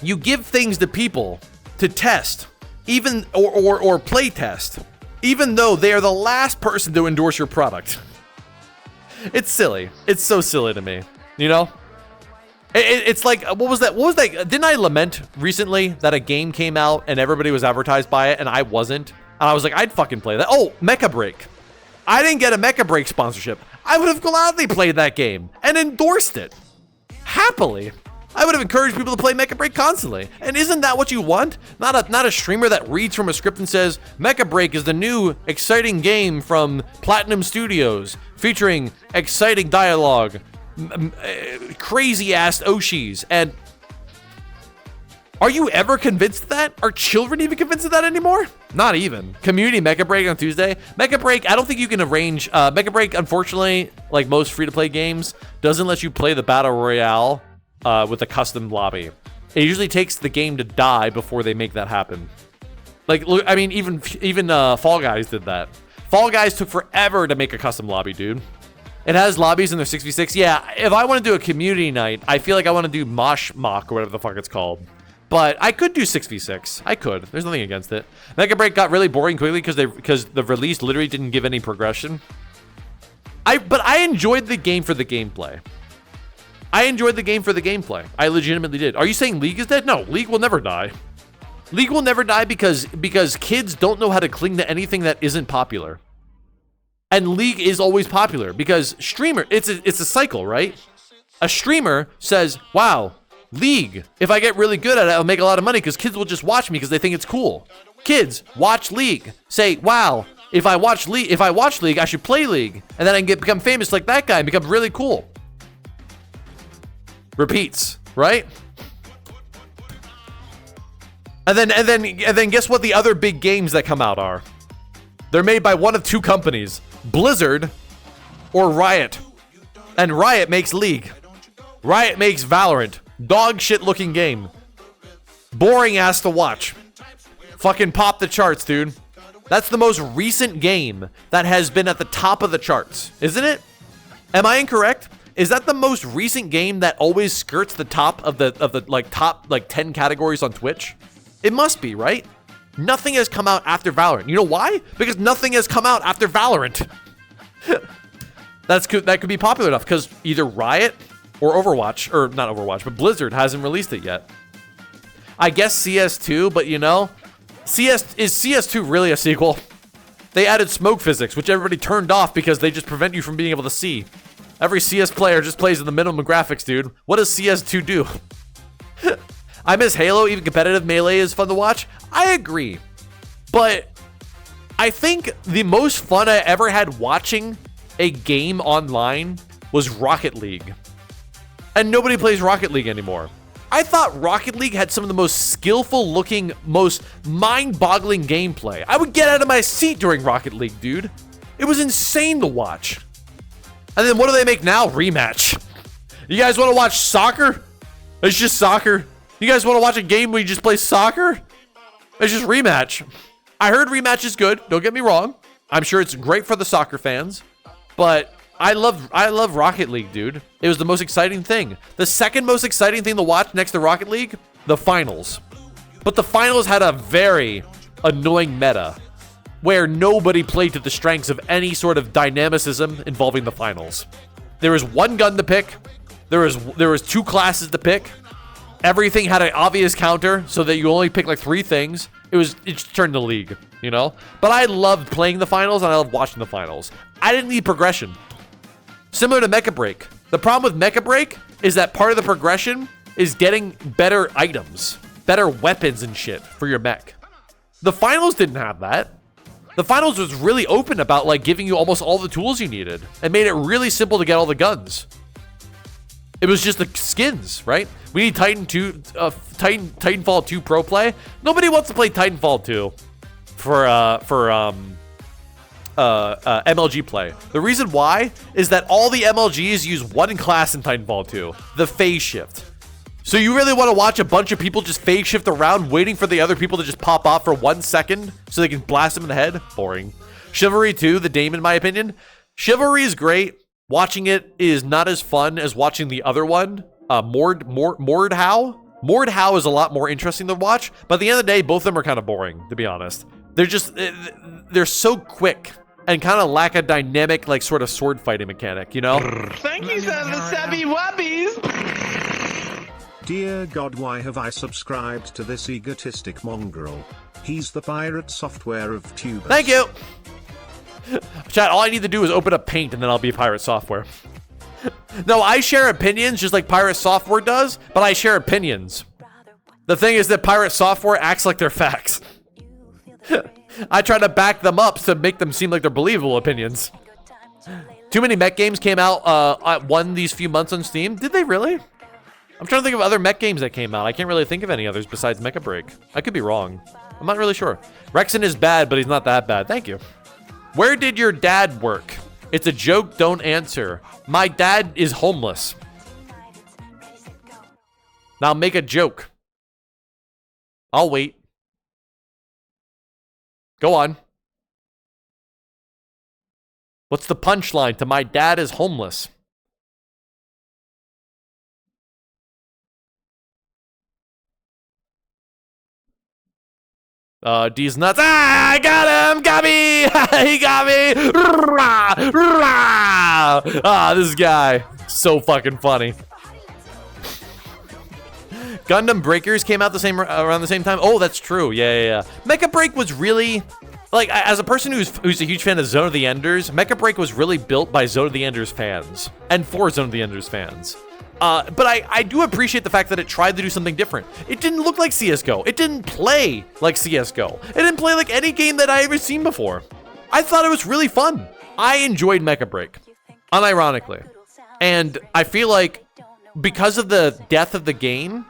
You give things to people to test, even or play test, even though they are the last person to endorse your product. It's silly. It's so silly to me, you know? It's like, what was that? Didn't I lament recently that a game came out and everybody was advertised by it and I wasn't? And I was like, I'd fucking play that. Oh, Mecha Break. I didn't get a Mecha Break sponsorship. I would have gladly played that game and endorsed it. Happily. I would have encouraged people to play Mecha Break constantly. And isn't that what you want? Not a streamer that reads from a script and says, Mecha Break is the new exciting game from Platinum Studios, featuring exciting dialogue, crazy-ass Oshis, and... Are you ever convinced of that? Are children even convinced of that anymore? Not even. Community Mecha Break on Tuesday. Mecha Break, I don't think you can arrange... Mecha Break, unfortunately, like most free-to-play games, doesn't let you play the Battle Royale with a custom lobby. It usually takes the game to die before they make that happen. Like, look, I mean, even Fall Guys did that. Fall Guys took forever to make a custom lobby, dude. It has lobbies in their 6v6. Yeah, if I want to do a community night, I feel like I want to do Mosh Mock or whatever the fuck it's called. But I could do 6v6. I could. There's nothing against it. Mecha Break got really boring quickly because the release literally didn't give any progression. But I enjoyed the game for the gameplay. I legitimately did. Are you saying League is dead? No, League will never die. League will never die because kids don't know how to cling to anything that isn't popular. And League is always popular because it's a cycle, right? A streamer says, wow, League, if I get really good at it, I'll make a lot of money because kids will just watch me because they think it's cool. Kids watch League, say, wow, if I watch League, I should play League. And then I can become famous like that guy and become really cool. Repeats, right? And then guess what the other big games that come out are? They're made by one of two companies, Blizzard or Riot. And Riot makes League. Riot makes Valorant. Dog shit looking game. Boring ass to watch. Fucking pop the charts, dude. That's the most recent game that has been at the top of the charts, isn't it? Am I incorrect? Is that the most recent game that always skirts the top of the top 10 categories on Twitch? It must be, right? Nothing has come out after Valorant. You know why? Because nothing has come out after Valorant. That could be popular enough because either Riot or Overwatch, or not Overwatch, but Blizzard hasn't released it yet. I guess CS2, but you know, is CS2 really a sequel? They added smoke physics, which everybody turned off because they just prevent you from being able to see. Every CS player just plays in the minimum graphics, dude. What does CS2 do? I miss Halo. Even competitive Melee is fun to watch. I agree. But I think the most fun I ever had watching a game online was Rocket League. And nobody plays Rocket League anymore. I thought Rocket League had some of the most skillful looking, most mind-boggling gameplay. I would get out of my seat during Rocket League, dude. It was insane to watch. And then what do they make now? Rematch. You guys want to watch soccer? It's just soccer. You guys want to watch a game where you just play soccer? It's just Rematch. I heard Rematch is good. Don't get me wrong. I'm sure it's great for the soccer fans. But I love Rocket League, dude. It was the most exciting thing. The second most exciting thing to watch next to Rocket League, the finals. But the finals had a very annoying meta where nobody played to the strengths of any sort of dynamicism involving the finals. There was one gun to pick. There was two classes to pick. Everything had an obvious counter so that you only pick like 3 things. It just turned the league, you know? But I loved playing the finals and I loved watching the finals. I didn't need progression. Similar to Mecha Break. The problem with Mecha Break is that part of the progression is getting better items, better weapons and shit for your mech. The finals didn't have that. The finals was really open about like giving you almost all the tools you needed and made it really simple to get all the guns. It was just the skins, right? We need Titanfall 2 Pro Play. Nobody wants to play Titanfall 2 for MLG play. The reason why is that all the MLGs use one class in Titanfall 2, the phase shift. So you really want to watch a bunch of people just phase shift around waiting for the other people to just pop off for 1 second so they can blast them in the head? Boring. Chivalry 2, the Dame in my opinion. Chivalry is great. Watching it is not as fun as watching the other one. Mordhau. Mordhau is a lot more interesting to watch, but at the end of the day, both of them are kind of boring, to be honest. They're so quick and kind of lack a dynamic, like, sort of sword fighting mechanic, you know? Thank you, sir, the Sabby Wubbies. Dear God, why have I subscribed to this egotistic mongrel? He's the pirate software of tubers. Thank you. Chat, all I need to do is open up Paint and then I'll be Pirate Software. No, I share opinions just like Pirate Software does, but I share opinions. The thing is that Pirate Software acts like they're facts. I try to back them up to make them seem like they're believable opinions. Too many mech games came out these few months on Steam. Did they really? I'm trying to think of other mech games that came out. I can't really think of any others besides Mecha Break. I could be wrong. I'm not really sure. Rexon is bad, but he's not that bad. Thank you. Where did your dad work? It's a joke, don't answer. My dad is homeless. Now make a joke. I'll wait. Go on. What's the punchline to my dad is homeless? D's nuts. Ah, I got him! Got me! He got me! Rah, rah. Ah, this guy. So fucking funny. Gundam Breakers came out around the same time. Oh, that's true. Yeah. Mecha Break was really, like, as a person who's a huge fan of Zone of the Enders, Mecha Break was really built by Zone of the Enders fans and for Zone of the Enders fans. But I do appreciate the fact that it tried to do something different. It didn't look like CSGO. It didn't play like CSGO. It didn't play like any game that I ever seen before. I thought it was really fun. I enjoyed Mecha Break, unironically. And I feel like because of the death of the game,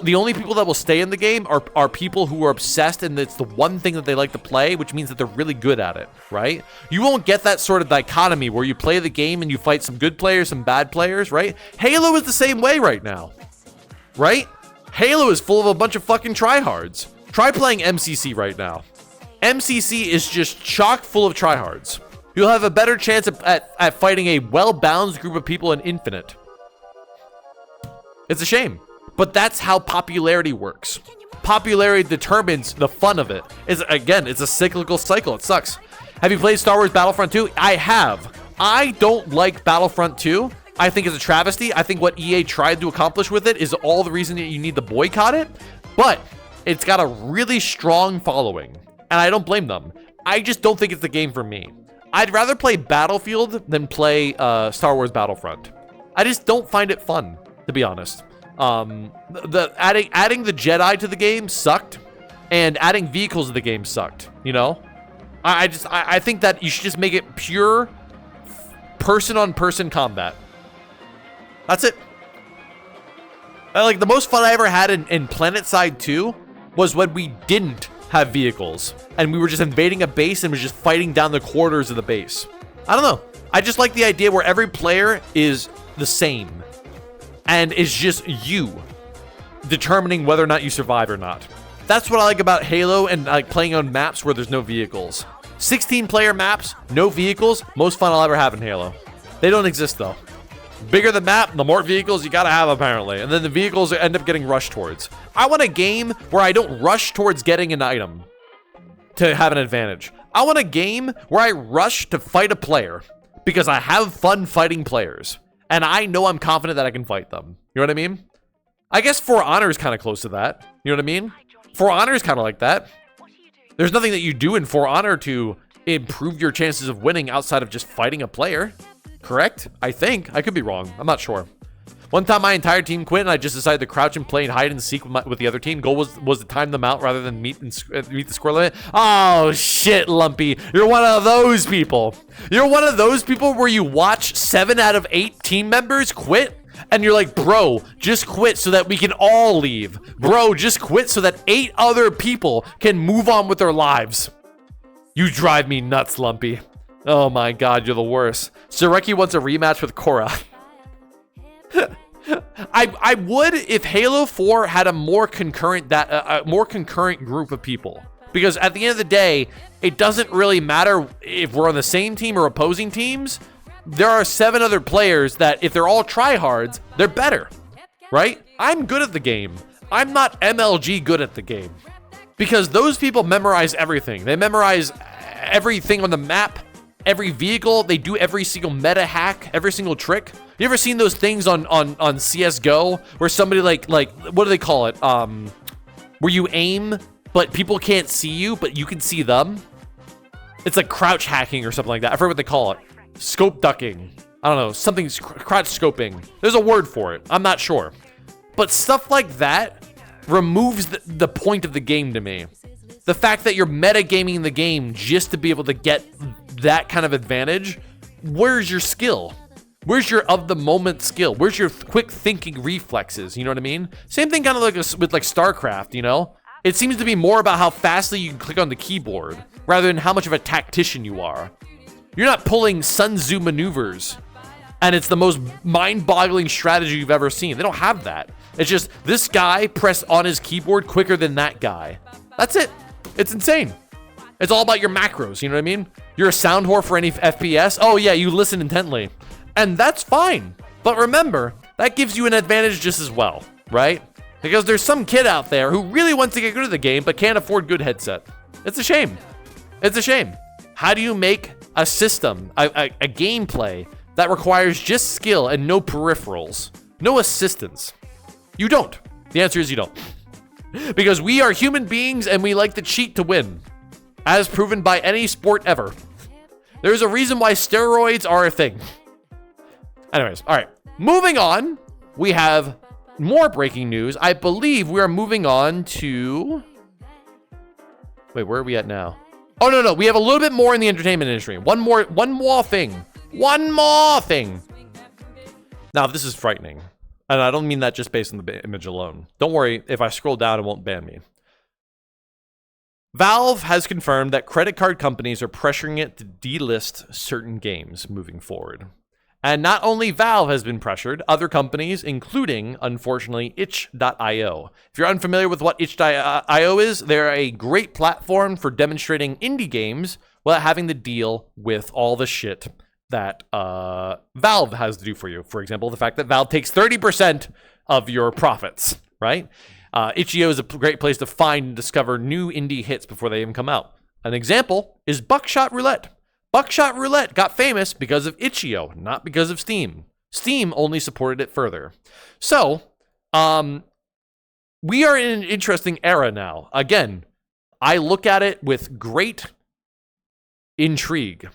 the only people that will stay in the game are people who are obsessed and it's the one thing that they like to play, which means that they're really good at it, right? You won't get that sort of dichotomy where you play the game and you fight some good players, some bad players, right? Halo is the same way right now, right? Halo is full of a bunch of fucking tryhards. Try playing MCC right now. MCC is just chock full of tryhards. You'll have a better chance at fighting a well-balanced group of people in Infinite. It's a shame. But that's how popularity works. Popularity determines the fun of it. It's a cyclical cycle. It sucks. Have you played Star Wars Battlefront 2? I have. I don't like Battlefront 2. I think it's a travesty. I think what EA tried to accomplish with it is all the reason that you need to boycott it. But it's got a really strong following. And I don't blame them. I just don't think it's the game for me. I'd rather play Battlefield than play Star Wars Battlefront. I just don't find it fun, to be honest. Adding the Jedi to the game sucked, and adding vehicles to the game sucked, you know? I think that you should just make it pure person-on-person combat. That's it. Like, the most fun I ever had in PlanetSide 2 was when we didn't have vehicles and we were just invading a base and was just fighting down the corridors of the base. I don't know. I just like the idea where every player is the same and it's just you determining whether or not you survive or not. That's what I like about Halo and like playing on maps where there's no vehicles. 16-player maps, no vehicles, most fun I'll ever have in Halo. They don't exist though. Bigger the map, the more vehicles you gotta have apparently, and then the vehicles end up getting rushed towards. I want a game where I don't rush towards getting an item to have an advantage. I want a game where I rush to fight a player because I have fun fighting players, and I know I'm confident that I can fight them. You know what I mean? I guess For Honor is kind of close to that. You know what I mean? For Honor is kind of like that. There's nothing that you do in For Honor to improve your chances of winning outside of just fighting a player. Correct? I think. I could be wrong. I'm not sure. One time my entire team quit and I just decided to crouch and play and hide and seek with the other team. Goal was to time them out rather than meet the score limit. Oh, shit, Lumpy. You're one of those people. You're one of those people where you watch 7 out of 8 team members quit and you're like, bro, just quit so that we can all leave. Bro, just quit so that 8 other people can move on with their lives. You drive me nuts, Lumpy. Oh my god, you're the worst. Sareki wants a rematch with Korra. I would if Halo 4 had a more concurrent group of people. Because at the end of the day, it doesn't really matter if we're on the same team or opposing teams. There are 7 other players that if they're all tryhards, they're better. Right? I'm good at the game. I'm not MLG good at the game. Because those people memorize everything. They memorize everything on the map. Every vehicle, they do every single meta hack, every single trick. You ever seen those things on CSGO where somebody like what do they call it? Where you aim, but people can't see you, but you can see them. It's like crouch hacking or something like that. I forget what they call it. Scope ducking. I don't know. Something's crouch scoping. There's a word for it. I'm not sure. But stuff like that removes the point of the game to me. The fact that you're metagaming the game just to be able to get that kind of advantage, where's your skill? Where's your of the moment skill? Where's your quick thinking reflexes? You know what I mean? Same thing kind of like with like StarCraft, you know? It seems to be more about how fastly you can click on the keyboard rather than how much of a tactician you are. You're not pulling Sun Tzu maneuvers and it's the most mind-boggling strategy you've ever seen. They don't have that. It's just this guy pressed on his keyboard quicker than that guy. That's it. It's insane. It's all about your macros, you know what I mean? You're a sound whore for any FPS. Oh yeah, you listen intently. And that's fine. But remember, that gives you an advantage just as well, right? Because there's some kid out there who really wants to get good at the game but can't afford good headset. It's a shame. It's a shame. How do you make a system, a gameplay that requires just skill and no peripherals, no assistance? You don't. The answer is you don't. Because we are human beings and we like to cheat to win, as proven by any sport ever. There's a reason why steroids are a thing. Anyways, all right. Moving on, we have more breaking news. I believe we are moving on to... Wait, where are we at now? Oh, no. We have a little bit more in the entertainment industry. One more thing. One more thing. Now, this is frightening. And I don't mean that just based on the image alone. Don't worry, if I scroll down, it won't ban me. Valve has confirmed that credit card companies are pressuring it to delist certain games moving forward. And not only Valve has been pressured, other companies, including, unfortunately, itch.io. If you're unfamiliar with what itch.io is, they're a great platform for demonstrating indie games without having to deal with all the shit that Valve has to do for you. For example, the fact that Valve takes 30% of your profits, right? Itch.io is a great place to find and discover new indie hits before they even come out. An example is Buckshot Roulette. Buckshot Roulette got famous because of Itch.io, not because of Steam. Steam only supported it further. So, we are in an interesting era now. Again, I look at it with great intrigue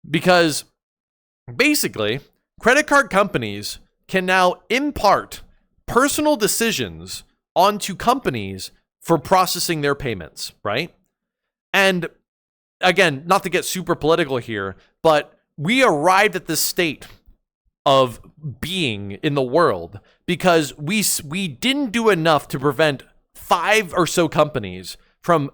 because basically, credit card companies can now impart personal decisions onto companies for processing their payments, right? And again, not to get super political here, but we arrived at this state of being in the world because we didn't do enough to prevent 5 or so companies from